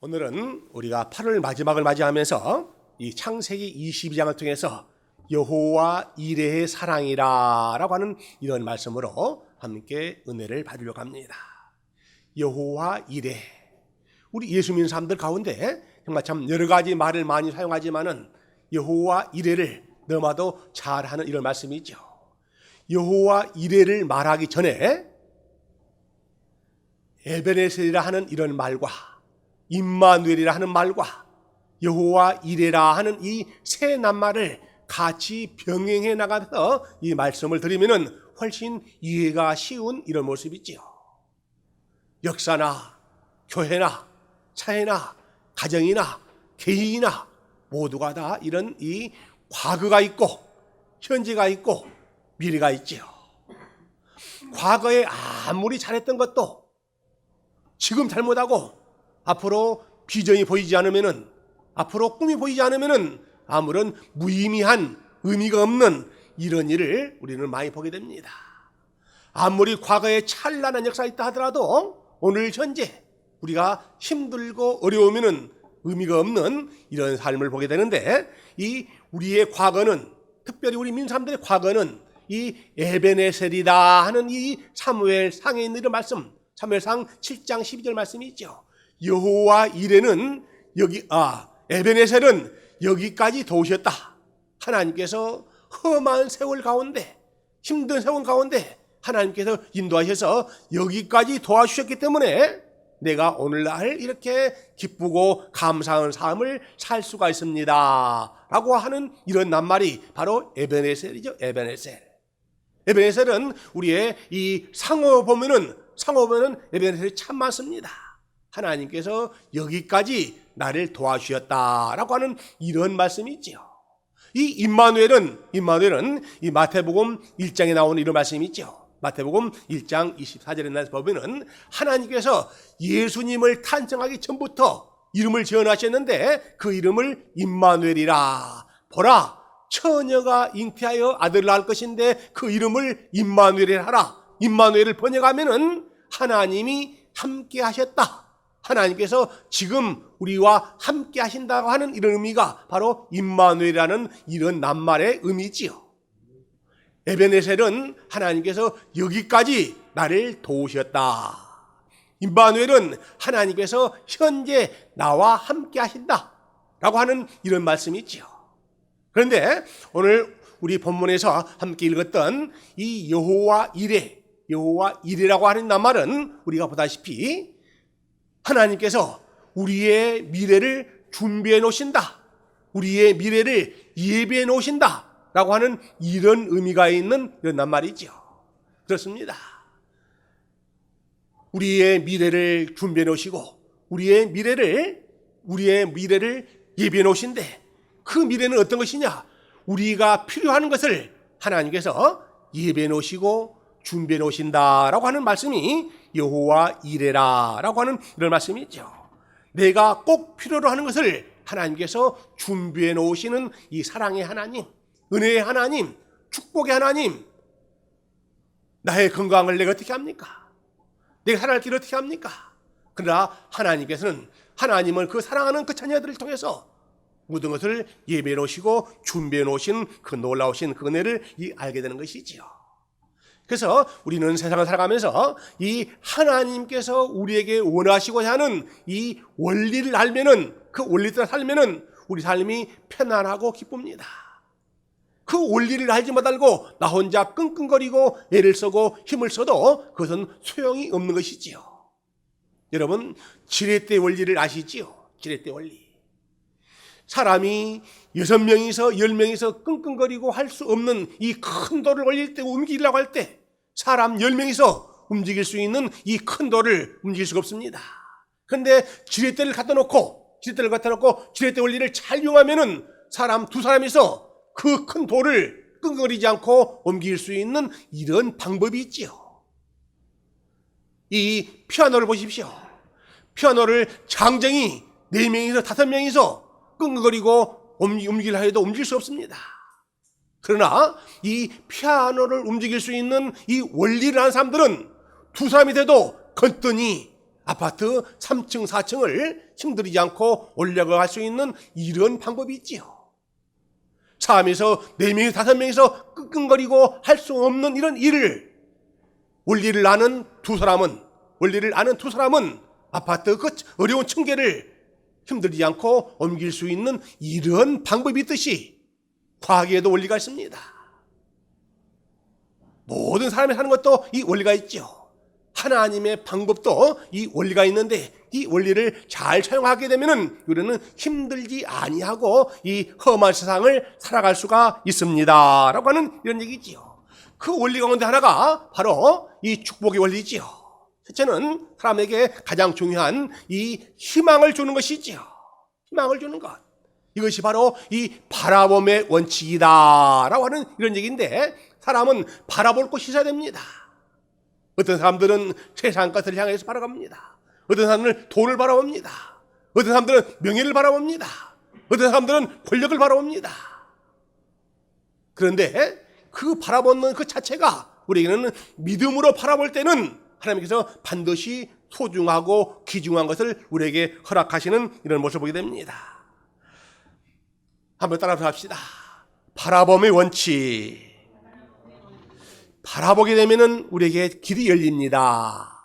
오늘은 우리가 8월 마지막을 맞이하면서 이 창세기 22장을 통해서 여호와 이레의 사랑이라 라고 하는 이런 말씀으로 함께 은혜를 받으려고 합니다. 여호와 이레, 우리 예수 믿는 사람들 가운데 정말 참 여러 가지 말을 많이 사용하지만은 여호와 이레를 너마도 잘하는 이런 말씀이죠. 여호와 이레를 말하기 전에 에베네셀이라 하는 이런 말과 임마누엘이라 하는 말과 여호와 이레라 하는 이 세 낱말을 같이 병행해 나가면서 이 말씀을 드리면은 훨씬 이해가 쉬운 이런 모습이지요. 역사나 교회나 사회나 가정이나 개인이나 모두가 다 이런 이 과거가 있고 현재가 있고 미래가 있지요. 과거에 아무리 잘했던 것도 지금 잘못하고 앞으로 비전이 보이지 않으면은, 앞으로 꿈이 보이지 않으면은 아무런 무의미한 의미가 없는 이런 일을 우리는 많이 보게 됩니다. 아무리 과거에 찬란한 역사가 있다 하더라도 오늘 현재 우리가 힘들고 어려우면은 의미가 없는 이런 삶을 보게 되는데, 이 우리의 과거는, 특별히 우리 민주 사람들의 과거는 이 에베네셀이다 하는 이 사무엘상에 있는 이런 말씀, 사무엘상 7장 12절 말씀이 있죠. 여호와 이레는 에베네셀은 여기까지 도우셨다. 하나님께서 험한 세월 가운데, 힘든 세월 가운데 하나님께서 인도하셔서 여기까지 도와주셨기 때문에 내가 오늘날 이렇게 기쁘고 감사한 삶을 살 수가 있습니다 라고 하는 이런 낱말이 바로 에베네셀이죠. 에베네셀은 우리의 이 상어 보면은 에베네셀이 참 많습니다. 하나님께서 여기까지 나를 도와주셨다라고 하는 이런 말씀이 있죠. 이 임마누엘은 이 마태복음 1장에 나오는 이런 말씀이 있죠. 마태복음 1장 24절에 보면은 하나님께서 예수님을 탄생하기 전부터 이름을 지어놨었는데 그 이름을 임마누엘이라. 보라, 처녀가 잉태하여 아들을 낳을 것인데 그 이름을 임마누엘이라 하라. 임마누엘을 번역하면은 하나님이 함께 하셨다. 하나님께서 지금 우리와 함께 하신다고 하는 이런 의미가 바로 임마누엘이라는 이런 낱말의 의미지요. 에베네셀은 하나님께서 여기까지 나를 도우셨다. 임마누엘은 하나님께서 현재 나와 함께 하신다 라고 하는 이런 말씀이 있지요. 그런데 오늘 우리 본문에서 함께 읽었던 이 여호와 이레라고 하는 낱말은 우리가 보다시피 하나님께서 우리의 미래를 준비해 놓으신다, 우리의 미래를 예비해 놓으신다 라고 하는 이런 의미가 있는 이런 낱말이죠. 그렇습니다. 우리의 미래를 준비해 놓으시고 우리의 미래를 예비해 놓으신데, 그 미래는 어떤 것이냐? 우리가 필요한 것을 하나님께서 예비해 놓으시고 준비해 놓으신다라고 하는 말씀이 여호와 이레라라고 하는 이런 말씀이 있죠. 내가 꼭 필요로 하는 것을 하나님께서 준비해 놓으시는 이 사랑의 하나님, 은혜의 하나님, 축복의 하나님. 나의 건강을 내가 어떻게 합니까? 내가 살아갈 길을 어떻게 합니까? 그러나 하나님은 그 사랑하는 그 자녀들을 통해서 모든 것을 예배해 놓으시고 준비해 놓으신 그 놀라우신 그 은혜를 알게 되는 것이지요. 그래서 우리는 세상을 살아가면서 이 하나님께서 우리에게 원하시고자 하는 이 원리를 알면은, 그 원리대로 살면은 우리 삶이 편안하고 기쁩니다. 그 원리를 알지 못하고 나 혼자 끙끙거리고 애를 쓰고 힘을 써도 그것은 소용이 없는 것이지요. 여러분, 지렛대 원리를 아시지요? 지렛대 원리. 사람이 6명이서 10명이서 끙끙거리고 할 수 없는 이 큰 돌을 올릴 때, 움직이려고 할 때 사람 10명이서 움직일 수 있는 이 큰 돌을 움직일 수가 없습니다. 그런데 지렛대를 갖다 놓고 지렛대 원리를 잘 이용하면은 사람 2사람이서 그 큰 돌을 끙끙거리지 않고 옮길 수 있는 이런 방법이 있지요. 이 피아노를 보십시오. 피아노를 장정이 4명이서 5명이서 끙끙거리고 움직이려 해도 움직일 수 없습니다. 그러나 이 피아노를 움직일 수 있는 이 원리를 아는 사람들은 2사람이 돼도 건더니 아파트 3층, 4층을 힘들이지 않고 올라갈 수 있는 이런 방법이 있지요. 삶에서 4명이 5명이서 끙끙거리고 할 수 없는 이런 일을 원리를 아는 두 사람은 아파트 그 어려운 층계를 힘들지 않고 옮길 수 있는 이런 방법이 있듯이 과학에도 원리가 있습니다. 모든 사람이 하는 것도 이 원리가 있죠. 하나님의 방법도 이 원리가 있는데 이 원리를 잘 사용하게 되면은 우리는 힘들지 아니하고 이 험한 세상을 살아갈 수가 있습니다. 라고 하는 이런 얘기지요. 그 원리 가운데 하나가 바로 이 축복의 원리지요. 첫째는 사람에게 가장 중요한 이 희망을 주는 것이지요. 희망을 주는 것. 이것이 바로 이 바라봄의 원칙이다. 라고 하는 이런 얘기인데 사람은 바라볼 곳이 있어야 됩니다. 어떤 사람들은 세상 것을 향해서 바라봅니다. 어떤 사람들은 돈을 바라봅니다. 어떤 사람들은 명예를 바라봅니다. 어떤 사람들은 권력을 바라봅니다. 그런데 그 바라보는 그 자체가 우리에게는 믿음으로 바라볼 때는 하나님께서 반드시 소중하고 귀중한 것을 우리에게 허락하시는 이런 모습을 보게 됩니다. 한번 따라서 합시다. 바라봄의 원칙. 바라보게 되면은 우리에게 길이 열립니다.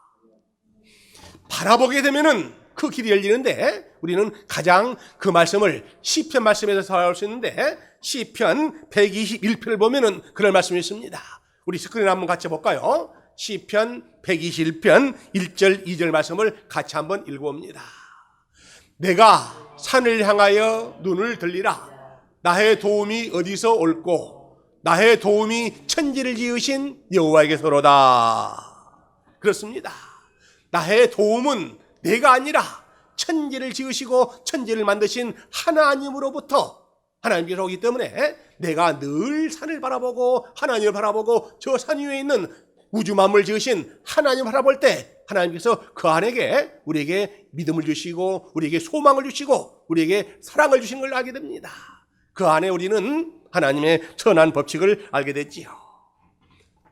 바라보게 되면은 그 길이 열리는데 우리는 가장 그 말씀을 시편 말씀에서 살아올 수 있는데 시편 121편을 보면은 그런 말씀이 있습니다. 우리 스크린 한번 같이 볼까요? 시편 121편 1절 2절 말씀을 같이 한번 읽어봅니다. 내가 산을 향하여 눈을 들리라. 나의 도움이 어디서 올꼬? 나의 도움이 천지를 지으신 여호와에게서로다. 그렇습니다. 나의 도움은 내가 아니라 천지를 지으시고 천지를 만드신 하나님으로부터 하나님께서 오기 때문에 내가 늘 산을 바라보고 하나님을 바라보고 저 산 위에 있는 우주 만물을 지으신 하나님을 바라볼 때 하나님께서 그 안에게 우리에게 믿음을 주시고 우리에게 소망을 주시고 우리에게 사랑을 주신 걸 알게 됩니다. 그 안에 우리는 하나님의 선한 법칙을 알게 됐지요.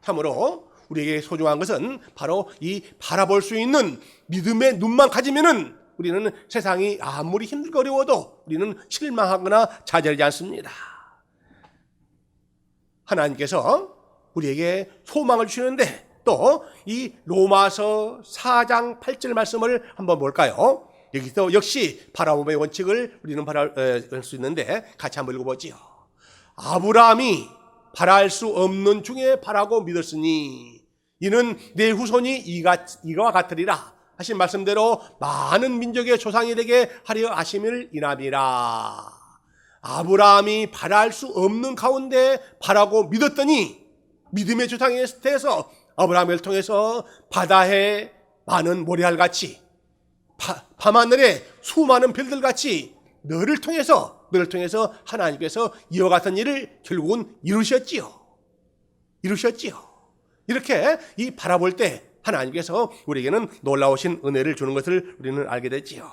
참으로 우리에게 소중한 것은 바로 이 바라볼 수 있는 믿음의 눈만 가지면은 우리는 세상이 아무리 힘들고 어려워도 우리는 실망하거나 좌절하지 않습니다. 하나님께서 우리에게 소망을 주시는데 또 이 로마서 4장 8절 말씀을 한번 볼까요? 여기서 역시 바라봄의 원칙을 우리는 바랄 수 있는데 같이 한번 읽어보지요. 아브라함이 바랄 수 없는 중에 바라고 믿었으니 이는 내 후손이 이와 같으리라 하신 말씀대로 많은 민족의 조상이 되게 하려 하심을 인함이라. 아브라함이 바랄 수 없는 가운데 바라고 믿었더니 믿음의 조상에 대해서 아브라함을 통해서 바다에 많은 모래알같이 밤하늘에 수많은 별들같이 너를 통해서 하나님께서 이와 같은 일을 결국은 이루셨지요. 이렇게 이 바라볼 때 하나님께서 우리에게는 놀라우신 은혜를 주는 것을 우리는 알게 됐지요.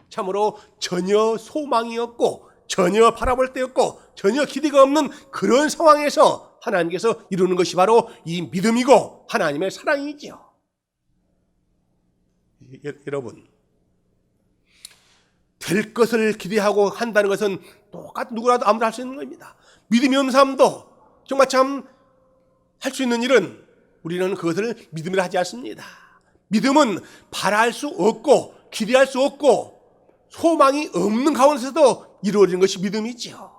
참으로 전혀 소망이 없고 전혀 바라볼 데 없고 전혀 기대가 없는 그런 상황에서 하나님께서 이루는 것이 바로 이 믿음이고 하나님의 사랑이지요. 여러분, 될 것을 기대하고 한다는 것은 똑같은 누구라도 아무나 할 수 있는 겁니다. 믿음이 없는 사람도 정말 참 할 수 있는 일은 우리는 그것을 믿음이라 하지 않습니다. 믿음은 바랄 수 없고 기대할 수 없고 소망이 없는 가운데서도 이루어진 것이 믿음이지요.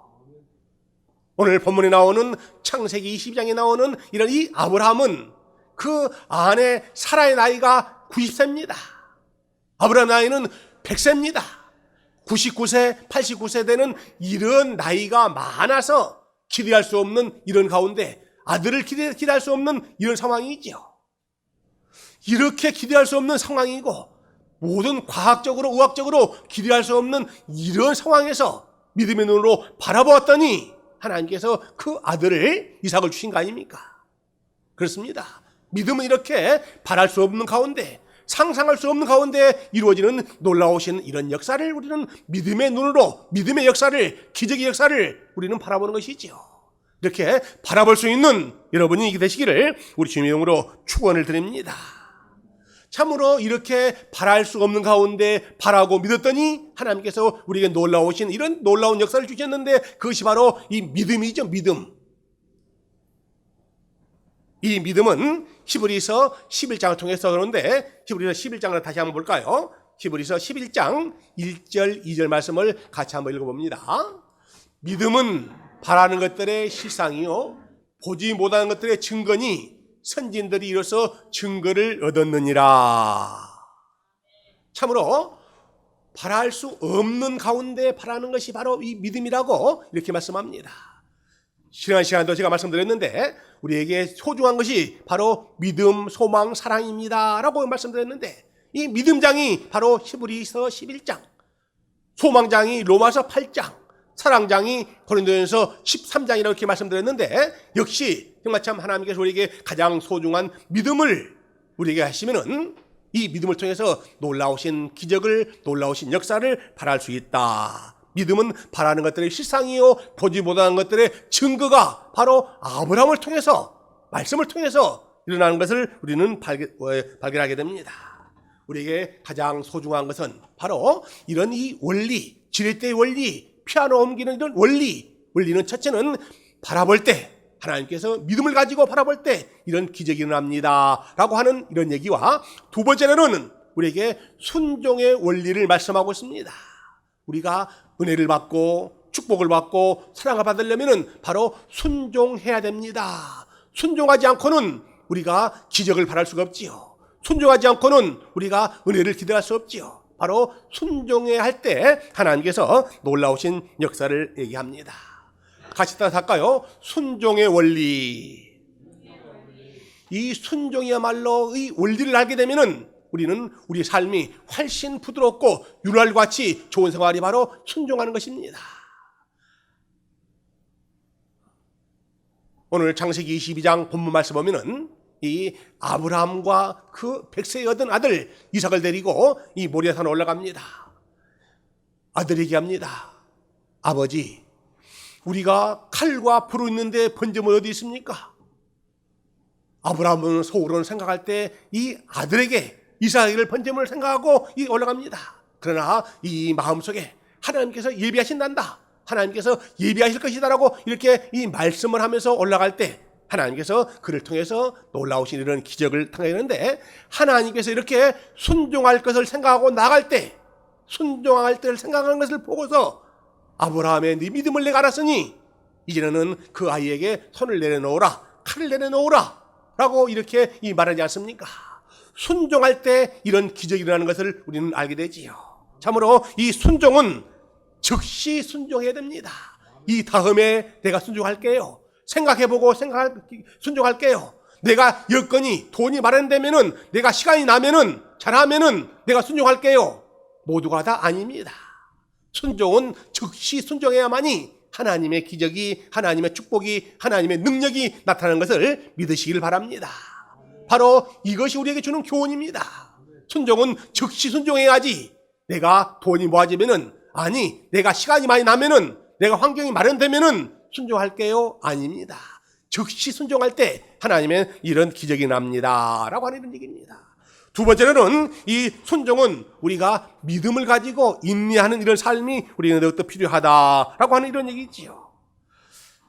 오늘 본문에 나오는 창세기 22장에 나오는 이런 이 아브라함은 그 아내 사라의 나이가 90세입니다. 아브라함 나이는 100세입니다. 99세, 89세 되는 이런 나이가 많아서 기대할 수 없는 이런 가운데 아들을 기대할 수 없는 이런 상황이죠. 이렇게 기대할 수 없는 상황이고 모든 과학적으로 의학적으로 기대할 수 없는 이런 상황에서 믿음의 눈으로 바라보았더니 하나님께서 그 아들을 이삭을 주신 거 아닙니까? 그렇습니다. 믿음은 이렇게 바랄 수 없는 가운데 상상할 수 없는 가운데 이루어지는 놀라우신 이런 역사를 우리는 믿음의 눈으로 믿음의 역사를 기적의 역사를 우리는 바라보는 것이지요. 이렇게 바라볼 수 있는 여러분이 되시기를 우리 주님의 이름으로 축원을 드립니다. 참으로 이렇게 바랄 수 없는 가운데 바라고 믿었더니 하나님께서 우리에게 놀라우신 이런 놀라운 역사를 주셨는데, 그것이 바로 이 믿음이죠. 믿음. 이 믿음은 히브리서 11장을 통해서 그러는데, 히브리서 11장을 다시 한번 볼까요? 히브리서 11장 1절 2절 말씀을 같이 한번 읽어봅니다. 믿음은 바라는 것들의 실상이요 보지 못하는 것들의 증거니 선진들이 이로써 증거를 얻었느니라. 참으로 바랄 수 없는 가운데 바라는 것이 바로 이 믿음이라고 이렇게 말씀합니다. 지난 시간도 제가 말씀드렸는데, 우리에게 소중한 것이 바로 믿음, 소망, 사랑입니다 라고 말씀드렸는데, 이 믿음장이 바로 히브리서 11장, 소망장이 로마서 8장, 사랑장이 고린도전서 13장이라고 이렇게 말씀드렸는데, 역시 정말 참 하나님께서 우리에게 가장 소중한 믿음을 우리에게 하시면은 이 믿음을 통해서 놀라우신 기적을, 놀라우신 역사를 바랄 수 있다. 믿음은 바라는 것들의 실상이요 보지 못하는 것들의 증거가 바로 아브라함을 통해서, 말씀을 통해서 일어나는 것을 우리는 발견하게 됩니다. 우리에게 가장 소중한 것은 바로 이런 이 원리, 지렛대의 원리, 피아노 옮기는 이런 원리는 첫째는 바라볼 때, 하나님께서 믿음을 가지고 바라볼 때 이런 기적이 일어납니다 라고 하는 이런 얘기와, 두 번째로는 우리에게 순종의 원리를 말씀하고 있습니다. 우리가 은혜를 받고 축복을 받고 사랑을 받으려면 바로 순종해야 됩니다. 순종하지 않고는 우리가 기적을 바랄 수가 없지요. 순종하지 않고는 우리가 은혜를 기대할 수 없지요. 바로 순종해야 할 때 하나님께서 놀라우신 역사를 얘기합니다. 같이 따라서 할까요? 순종의 원리. 이 순종이야말로 이 원리를 알게 되면은 우리는 우리 삶이 훨씬 부드럽고 윤활과 같이 좋은 생활이 바로 순종하는 것입니다. 오늘 창세기 22장 본문 말씀 보면은 이 아브라함과 그 100세에 얻은 아들 이삭을 데리고 이 모리아산에 올라갑니다. 아들이 얘기합니다. 아버지, 우리가 칼과 불이 있는데 번제물이 어디 있습니까? 아브라함은 속으로는 생각할 때 이 아들에게 이삭을 번제물을 생각하고 올라갑니다. 그러나 이 마음속에 하나님께서 예비하신단다, 하나님께서 예비하실 것이다라고 이렇게 이 말씀을 하면서 올라갈 때 하나님께서 그를 통해서 놀라우신 이런 기적을 당하는데, 하나님께서 이렇게 순종할 것을 생각하고 나갈 때, 순종할 때를 생각하는 것을 보고서 아브라함의 네 믿음을 내가 알았으니 이제는 그 아이에게 손을 내려놓으라, 칼을 내려놓으라 라고 이렇게 말하지 않습니까? 순종할 때 이런 기적이 일어나는 것을 우리는 알게 되지요. 참으로 이 순종은 즉시 순종해야 됩니다. 이 다음에 내가 순종할게요, 생각해보고 순종할게요, 내가 여건이 돈이 마련되면은, 내가 시간이 나면은, 잘하면은 내가 순종할게요, 모두가 다 아닙니다. 순종은 즉시 순종해야만이 하나님의 기적이, 하나님의 축복이, 하나님의 능력이 나타나는 것을 믿으시길 바랍니다. 바로 이것이 우리에게 주는 교훈입니다. 순종은 즉시 순종해야지, 내가 돈이 모아지면은, 아니 내가 시간이 많이 나면은, 내가 환경이 마련되면은 순종할게요, 아닙니다. 즉시 순종할 때 하나님의 이런 기적이 납니다 라고 하는 이런 얘기입니다. 두 번째로는 이 순종은 우리가 믿음을 가지고 인내하는 이런 삶이 우리는 더욱더 필요하다라고 하는 이런 얘기지요.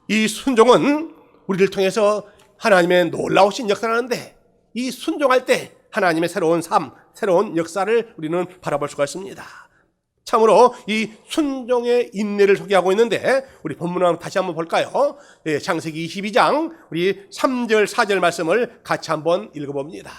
이 순종은 우리를 통해서 하나님의 놀라우신 역사를 하는데, 이 순종할 때 하나님의 새로운 삶, 새로운 역사를 우리는 바라볼 수가 있습니다. 참으로 이 순종의 인내를 소개하고 있는데, 우리 본문을 다시 한번 볼까요? 네, 창세기 22장 우리 3절 4절 말씀을 같이 한번 읽어봅니다.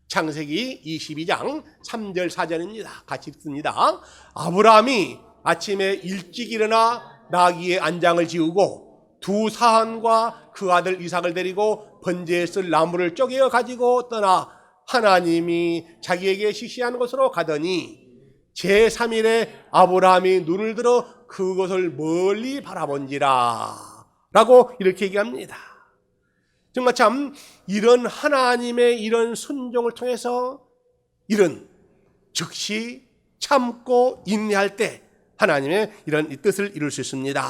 창세기 22장 3절 4절입니다. 같이 읽습니다. 아브라함이 아침에 일찍 일어나 나귀의 안장을 지우고 두 사환과 그 아들 이삭을 데리고 번제에 쓸 나무를 쪼개어 가지고 떠나 하나님이 자기에게 지시한 곳으로 가더니 제3일에 아브라함이 눈을 들어 그곳을 멀리 바라본지라 라고 이렇게 얘기합니다. 정말 참 이런 하나님의 이런 순종을 통해서 이런 즉시 참고 인내할 때 하나님의 이런 뜻을 이룰 수 있습니다.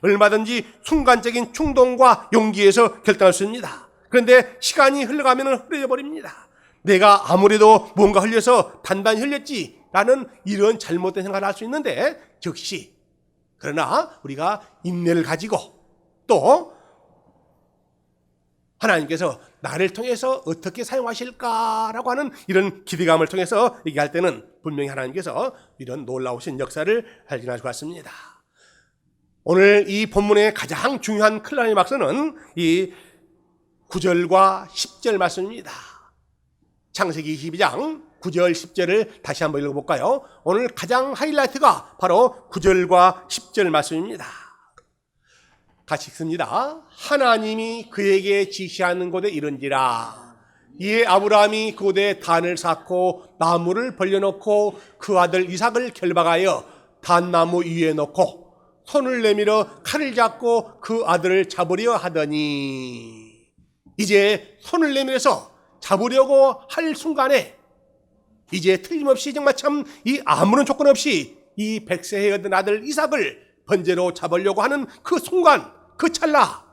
얼마든지 순간적인 충동과 용기에서 결단할 수 있습니다. 그런데 시간이 흘러가면 흐려져 버립니다. 내가 아무래도 뭔가 흘려서 단단히 흘렸지라는 이런 잘못된 생각을 할 수 있는데, 즉시 그러나 우리가 인내를 가지고 또 하나님께서 나를 통해서 어떻게 사용하실까라고 하는 이런 기대감을 통해서 얘기할 때는 분명히 하나님께서 이런 놀라우신 역사를 발견할 것 같습니다. 오늘 이 본문의 가장 중요한 클라이막스는 이 9절과 10절 말씀입니다. 창세기 22장 9절 10절을 다시 한번 읽어볼까요? 오늘 가장 하이라이트가 바로 9절과 10절 말씀입니다. 같이 읽습니다. 하나님이 그에게 지시하는 곳에 이른지라. 이에 아브라함이 그곳에 단을 쌓고 나무를 벌려놓고 그 아들 이삭을 결박하여 단나무 위에 놓고 손을 내밀어 칼을 잡고 그 아들을 잡으려 하더니, 이제 손을 내밀어서 잡으려고 할 순간에 이제 틀림없이 정말 참 이 아무런 조건 없이 이 100세에 얻은 아들 이삭을 번제로 잡으려고 하는 그 순간, 그 찰나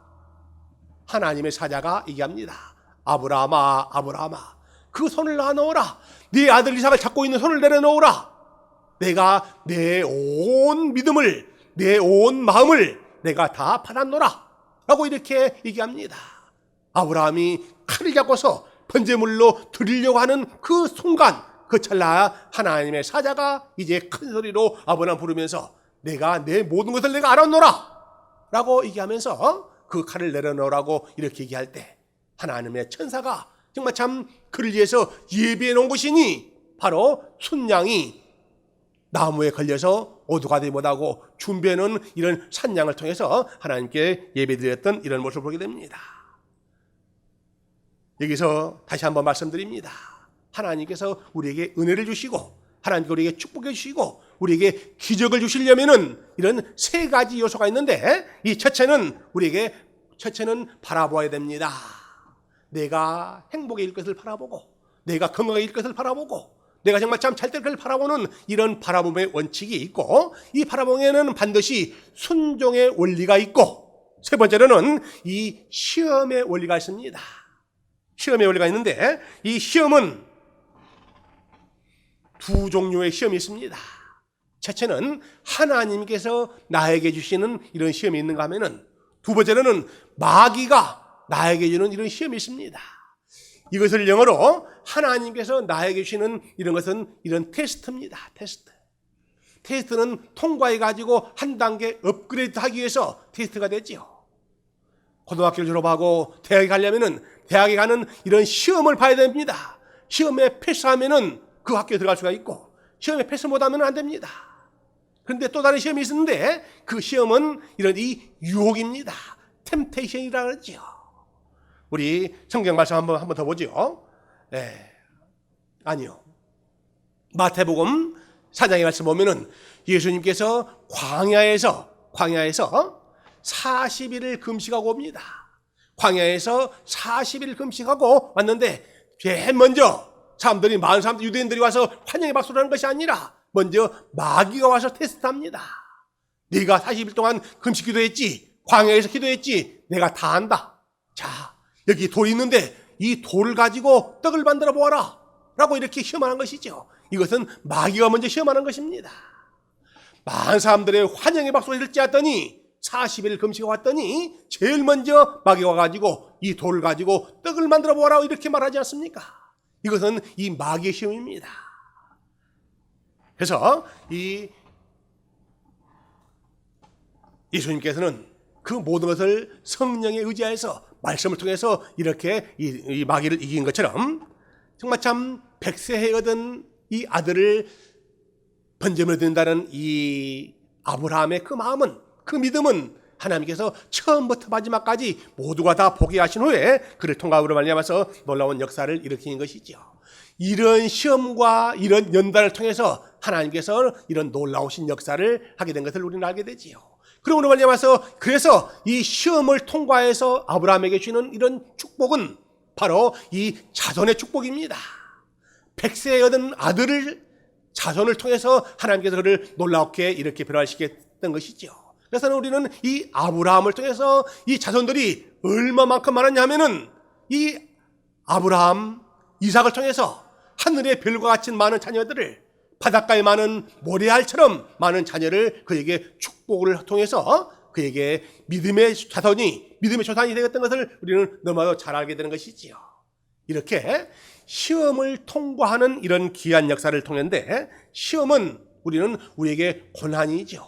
하나님의 사자가 얘기합니다. 아브라함아, 아브라함아, 그 손을 놔놓으라. 네 아들 이삭을 잡고 있는 손을 내려놓으라. 내가 내 온 믿음을, 내 온 마음을 내가 다 받았노라 라고 이렇게 얘기합니다. 아브라함이 칼을 잡고서 번제물로 드리려고 하는 그 순간, 그 찰나 하나님의 사자가 이제 큰 소리로 아브라함 부르면서 내가 내 모든 것을 내가 알았노라 라고 얘기하면서 그 칼을 내려놓으라고 이렇게 얘기할 때, 하나님의 천사가 정말 참 그를 위해서 예비해 놓은 것이니 바로 순양이 나무에 걸려서 오두가 되지 못하고 준비해 놓은 이런 산양을 통해서 하나님께 예배드렸던 이런 모습을 보게 됩니다. 여기서 다시 한번 말씀드립니다. 하나님께서 우리에게 은혜를 주시고 하나님께서 우리에게 축복해 주시고 우리에게 기적을 주시려면은 이런 세 가지 요소가 있는데, 이 첫째는 바라보아야 됩니다. 내가 행복해질 것을 바라보고, 내가 건강해질 것을 바라보고, 내가 정말 참 잘 될 것을 바라보는 이런 바라봄의 원칙이 있고, 이 바라봄에는 반드시 순종의 원리가 있고, 세 번째로는 이 시험의 원리가 있습니다. 시험의 원리가 있는데, 이 시험은 두 종류의 시험이 있습니다. 첫째는 하나님께서 나에게 주시는 이런 시험이 있는가 하면은, 두 번째로는 마귀가 나에게 주는 이런 시험이 있습니다. 이것을 영어로 하나님께서 나에게 주시는 이런 것은 이런 테스트입니다. 테스트는 통과해 가지고 한 단계 업그레이드 하기 위해서 테스트가 되지요. 고등학교를 졸업하고 대학에 가려면은 대학에 가는 이런 시험을 봐야 됩니다. 시험에 패스하면은 그 학교에 들어갈 수가 있고, 시험에 패스 못하면 안 됩니다. 그런데 또 다른 시험이 있는데, 그 시험은 이런 이 유혹입니다. 템테이션이라고 그러죠. 우리 성경 말씀 한번 더 보죠. 아니요. 마태복음 4장의 말씀 보면은 예수님께서 광야에서 40일을 금식하고 옵니다. 광야에서 40일 금식하고 왔는데, 제일 먼저 사람들이, 많은 사람들, 유대인들이 와서 환영의 박수를 하는 것이 아니라 먼저 마귀가 와서 테스트합니다. 네가 40일 동안 금식 기도했지, 광야에서 기도했지, 내가 다 안다. 자, 여기 돌이 있는데 이 돌을 가지고 떡을 만들어 보아라 라고 이렇게 시험하는 것이죠. 이것은 마귀가 먼저 시험하는 것입니다. 많은 사람들의 환영의 박수를 일지했더니 40일 금식에 왔더니 제일 먼저 마귀가 와가지고 이 돌을 가지고 떡을 만들어 보아라 이렇게 말하지 않습니까? 이것은 이 마귀의 시험입니다. 그래서 이 예수님께서는 그 모든 것을 성령에 의지하여서 말씀을 통해서 이렇게 이 마귀를 이긴 것처럼, 정말 참 100세에 얻은 이 아들을 번제물로 드린다는 이 아브라함의 그 마음은, 그 믿음은 하나님께서 처음부터 마지막까지 모두가 다 보게 하신 후에 그를 통과함으로 말미암아서 놀라운 역사를 일으킨 것이죠. 이런 시험과 이런 연단을 통해서 하나님께서 이런 놀라우신 역사를 하게 된 것을 우리는 알게 되지요. 그러므로 말미암아서, 그래서 이 시험을 통과해서 아브라함에게 주는 이런 축복은 바로 이 자손의 축복입니다. 100세에 얻은 아들을, 자손을 통해서 하나님께서 그를 놀랍게 이렇게 변화시켰던 것이죠. 그래서 우리는 이 아브라함을 통해서 이 자손들이 얼마만큼 많았냐 하면은, 이 아브라함, 이삭을 통해서 하늘의 별과 같이 많은 자녀들을, 바닷가에 많은 모래알처럼 많은 자녀를 그에게 축복을 통해서 그에게 믿음의 조상이 되었던 것을 우리는 너무나도 잘 알게 되는 것이지요. 이렇게 시험을 통과하는 이런 귀한 역사를 통했는데, 시험은 우리에게 고난이죠.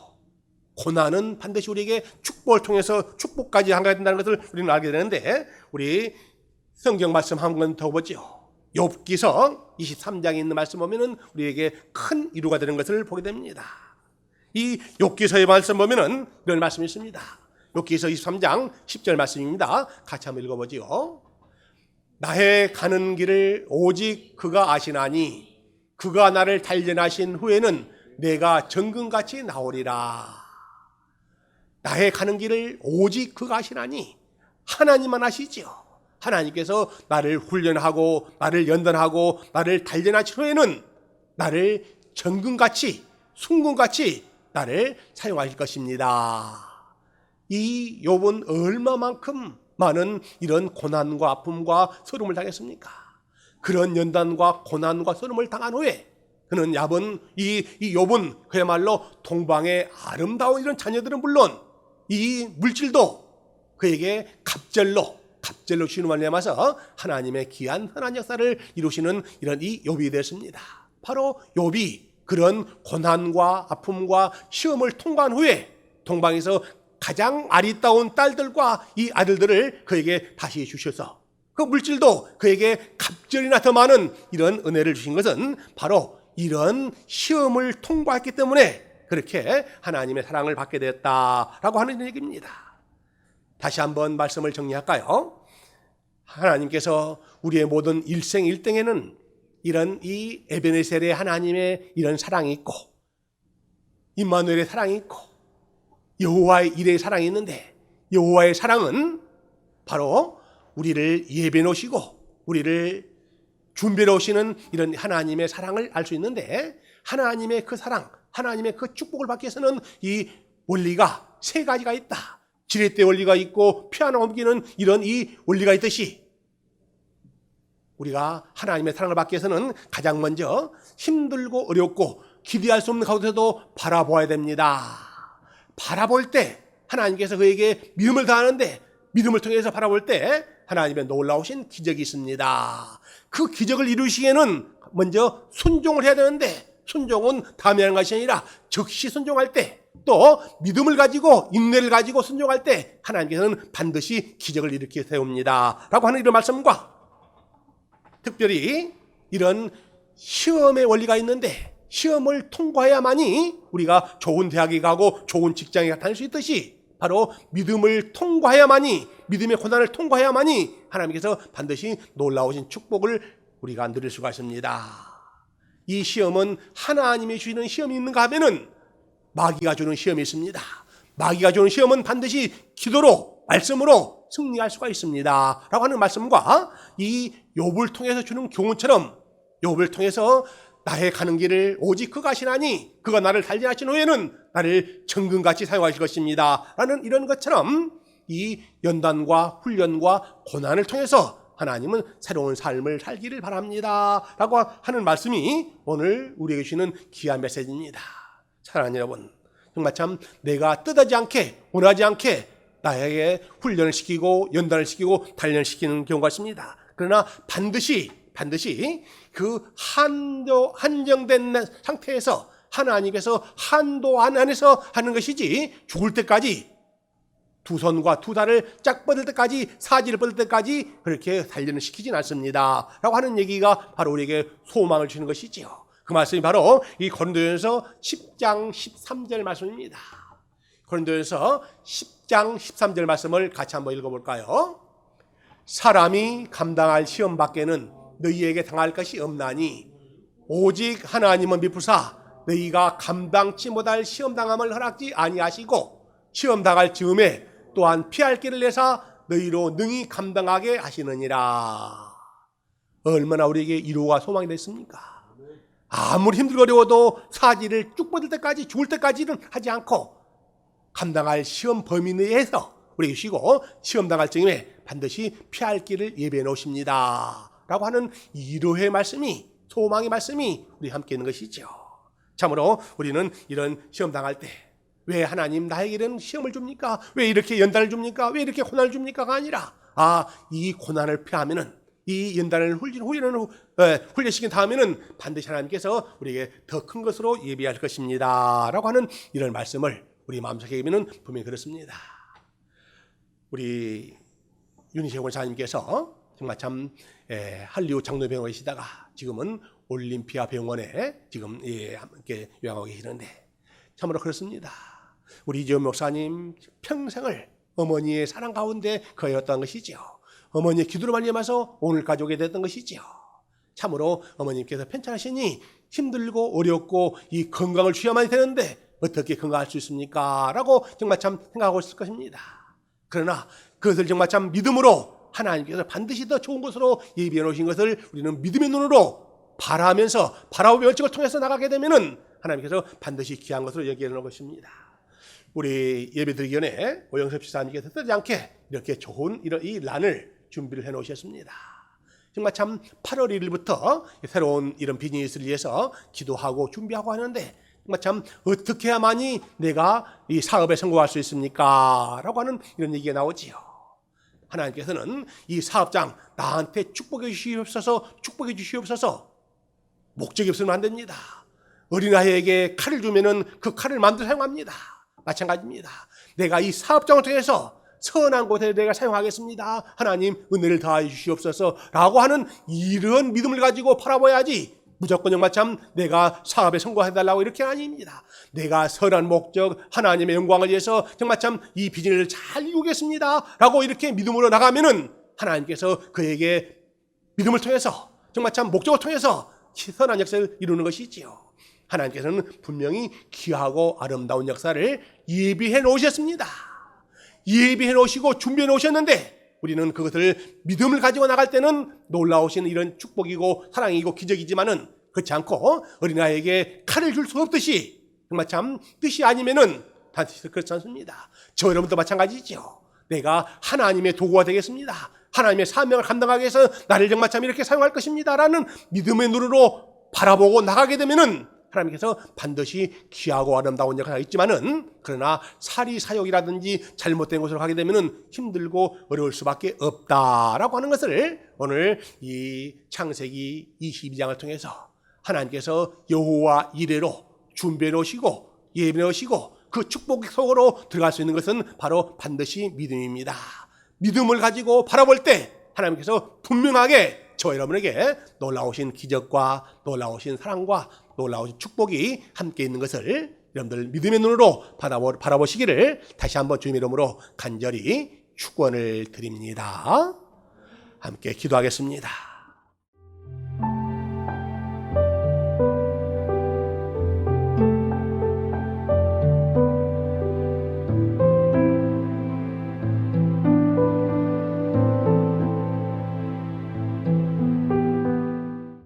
고난은 반드시 우리에게 축복을 통해서 축복까지 하게 된다는 것을 우리는 알게 되는데, 우리 성경 말씀 한 번 더 보죠. 욥기서 23장에 있는 말씀 보면은 우리에게 큰 이루가 되는 것을 보게 됩니다. 이 욥기서의 말씀 보면은 이런 말씀이 있습니다. 욥기서 23장 10절 말씀입니다. 같이 한번 읽어보지요. 나의 가는 길을 오직 그가 아시나니 그가 나를 단련하신 후에는 내가 정금같이 나오리라. 나의 가는 길을 오직 그가 아시나니, 하나님만 아시죠. 하나님께서 나를 훈련하고 나를 연단하고 나를 단련하신 후에는 나를 정금같이 순금같이 나를 사용하실 것입니다. 이 욥은 얼마만큼 많은 이런 고난과 아픔과 서름을 당했습니까? 그런 연단과 고난과 서름을 당한 후에 그는 욥은 그야말로 동방의 아름다운 이런 자녀들은 물론 이 물질도 그에게 갑절로 주시는 말미암아서 하나님의 귀한 선한 역사를 이루시는 이런 이 욥이 되었습니다. 바로 욥이 그런 고난과 아픔과 시험을 통과한 후에 동방에서 가장 아리따운 딸들과 이 아들들을 그에게 다시 주셔서 그 물질도 그에게 갑절이나 더 많은 이런 은혜를 주신 것은 바로 이런 시험을 통과했기 때문에 그렇게 하나님의 사랑을 받게 되었다라고 하는 얘기입니다. 다시 한번 말씀을 정리할까요? 하나님께서 우리의 모든 일생일등에는 이런 이 에베네셀의 하나님의 이런 사랑이 있고, 임마누엘의 사랑이 있고, 여호와의 일의 사랑이 있는데, 여호와의 사랑은 바로 우리를 예배 놓으시고 우리를 준비해 오시는 이런 하나님의 사랑을 알 수 있는데, 하나님의 그 사랑, 하나님의 그 축복을 받기 위해서는 이 원리가 세 가지가 있다. 지렛대 원리가 있고 피 하나 옮기는 이런 이 원리가 있듯이, 우리가 하나님의 사랑을 받기 위해서는 가장 먼저 힘들고 어렵고 기대할 수 없는 가운데서도 바라보아야 됩니다. 바라볼 때 하나님께서 그에게 믿음을 다하는데, 믿음을 통해서 바라볼 때 하나님의 놀라우신 기적이 있습니다. 그 기적을 이루시기에는 먼저 순종을 해야 되는데, 순종은 다음에 하는 것이 아니라 즉시 순종할 때, 또 믿음을 가지고 인내를 가지고 순종할 때 하나님께서는 반드시 기적을 일으켜 세웁니다 라고 하는 이런 말씀과, 특별히 이런 시험의 원리가 있는데 시험을 통과해야만이 우리가 좋은 대학에 가고 좋은 직장에 다닐 수 있듯이, 바로 믿음을 통과해야만이, 믿음의 고난을 통과해야만이 하나님께서 반드시 놀라우신 축복을 우리가 누릴 수가 있습니다. 이 시험은 하나님이 주시는 시험이 있는가 하면은 마귀가 주는 시험이 있습니다. 마귀가 주는 시험은 반드시 기도로, 말씀으로 승리할 수가 있습니다 라고 하는 말씀과, 이 욥을 통해서 주는 교훈처럼 욥을 통해서 나의 가는 길을 오직 그가 아시나니 그가 나를 단련하신 후에는 나를 정금같이 사용하실 것입니다 라는 이런 것처럼, 이 연단과 훈련과 고난을 통해서 하나님은 새로운 삶을 살기를 바랍니다 라고 하는 말씀이 오늘 우리에게 주시는 귀한 메시지입니다. 사랑하는 여러분, 정말 참 내가 뜻하지 않게, 원하지 않게 나에게 훈련을 시키고 연단을 시키고 단련을 시키는 경우가 있습니다. 그러나 반드시 그 한정된 상태에서 하나님께서 한도 안에서 하는 것이지, 죽을 때까지 두 손과 두 다리를 짝 뻗을 때까지, 사지를 뻗을 때까지 그렇게 단련을 시키진 않습니다 라고 하는 얘기가 바로 우리에게 소망을 주는 것이지요. 그 말씀이 바로 이 고린도전서 10장 13절 말씀입니다. 고린도전서 10장 13절 말씀을 같이 한번 읽어볼까요? 사람이 감당할 시험 밖에는 너희에게 당할 것이 없나니 오직 하나님은 미쁘사 너희가 감당치 못할 시험당함을 허락지 아니하시고 시험당할 즈음에 또한 피할 길을 내사 너희로 능히 감당하게 하시느니라. 얼마나 우리에게 위로가 소망이 됐습니까? 아무리 힘들고 어려워도 사지를 쭉 뻗을 때까지, 죽을 때까지는 하지 않고 감당할 시험 범위 내에서 우리에게 쉬고 시험 당할 즈음에 반드시 피할 길을 예비해 놓으십니다 라고 하는 이로의 말씀이, 소망의 말씀이 우리 함께 있는 것이죠. 참으로 우리는 이런 시험 당할 때 왜 하나님 나에게 이런 시험을 줍니까? 왜 이렇게 연단을 줍니까? 왜 이렇게 고난을 줍니까?가 아니라 이 고난을 피하면은, 이 연단을 훈련시킨 다음에는 반드시 하나님께서 우리에게 더 큰 것으로 예비할 것입니다 라고 하는 이런 말씀을 우리 마음속에 보면 분명히 그렇습니다. 우리 윤희세 권사님께서 정말 참 할리우드 장로병원이시다가 지금은 올림피아 병원에 지금 함께 요양하고 계시는데 참으로 그렇습니다. 우리 이재훈 목사님 평생을 어머니의 사랑 가운데 거하였던 것이죠. 어머니의 기도로 말미암아서 오늘까지 오게 됐던 것이죠. 참으로 어머님께서 편찮으시니 힘들고 어렵고 이 건강을 취해야만 되는데 어떻게 건강할 수 있습니까? 라고 정말 참 생각하고 있을 것입니다. 그러나 그것을 정말 참 믿음으로 하나님께서 반드시 더 좋은 것으로 예비해 놓으신 것을 우리는 믿음의 눈으로 바라보며 열정을 통해서 나가게 되면은 하나님께서 반드시 귀한 것으로 여기해 놓을 것입니다. 우리 예배 드리기 전에 오영섭 집사님께서 뜨지 않게 이렇게 좋은 이 란을 준비를 해 놓으셨습니다. 정말 참 8월 1일부터 새로운 이런 비즈니스를 위해서 기도하고 준비하고 하는데 정말 참 어떻게 해야만이 내가 이 사업에 성공할 수 있습니까? 라고 하는 이런 얘기가 나오지요. 하나님께서는 이 사업장 나한테 축복해 주시옵소서 목적이 없으면 안 됩니다. 어린아이에게 칼을 주면은 그 칼을 마음대로 사용합니다. 마찬가지입니다. 내가 이 사업장을 통해서 선한 곳에 내가 사용하겠습니다. 하나님 은혜를 더하여 주시옵소서 라고 하는 이런 믿음을 가지고 바라봐야지 무조건 정말 참 내가 사업에 성공해달라고 이렇게 아닙니다. 내가 선한 목적 하나님의 영광을 위해서 정말 참 이 비즈니스를 잘 이루겠습니다 라고 이렇게 믿음으로 나가면은 하나님께서 그에게 믿음을 통해서 정말 참 목적을 통해서 선한 역사를 이루는 것이지요. 하나님께서는 분명히 귀하고 아름다운 역사를 예비해 놓으셨습니다. 예비해 놓으시고 준비해 놓으셨는데 우리는 그것을 믿음을 가지고 나갈 때는 놀라우신 이런 축복이고 사랑이고 기적이지만은 그렇지 않고 어린아이에게 칼을 줄 수 없듯이 정말 참 뜻이 아니면은 다시 그렇지 않습니다. 저 여러분도 마찬가지죠. 내가 하나님의 도구가 되겠습니다. 하나님의 사명을 감당하기 위해서 나를 정말 참 이렇게 사용할 것입니다 라는 믿음의 눈으로 바라보고 나가게 되면은 하나님께서 반드시 귀하고 아름다운 역사가 있지만은 그러나 사리사욕이라든지 잘못된 곳으로 가게 되면은 힘들고 어려울 수밖에 없다라고 하는 것을 오늘 이 창세기 22장을 통해서 하나님께서 여호와 이레로 준비해 놓으시고 예비해 놓으시고 그 축복 속으로 들어갈 수 있는 것은 바로 반드시 믿음입니다. 믿음을 가지고 바라볼 때 하나님께서 분명하게 저 여러분에게 놀라우신 기적과 놀라우신 사랑과 놀라우신 축복이 함께 있는 것을 여러분들 믿음의 눈으로 바라보시기를 다시 한번 주님의 이름으로 간절히 축원을 드립니다. 함께 기도하겠습니다.